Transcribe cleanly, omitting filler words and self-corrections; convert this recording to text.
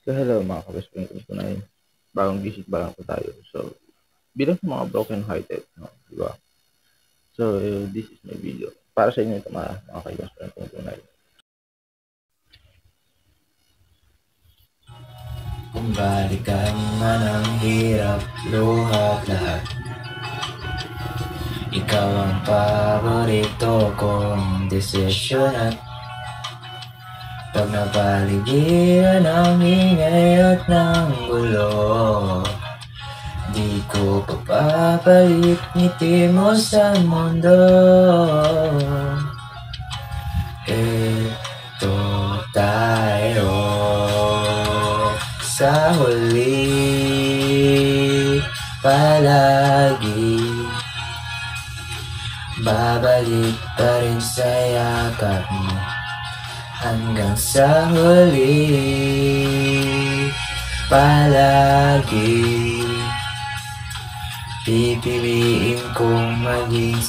So hello mga ka-best friend, kumusta na yun? Bagong gising pa lang po tayo. So, bilang sa mga broken-hearted, no? Di ba? So, this is my video. Para sa inyo ito mga ka-best friend, kumusta na yun? Kung balikan man ang hirap, luhat lahat, ikaw ang paborito kong desisyon. At pag napaligiran ang ingay at ng gulo, di ko papapalit ngiti mo sa mundo. Ito tayo sa huli, palagi babalik pa rin sa yakap mo hanggang sa huli, palagi pipiliin kong maging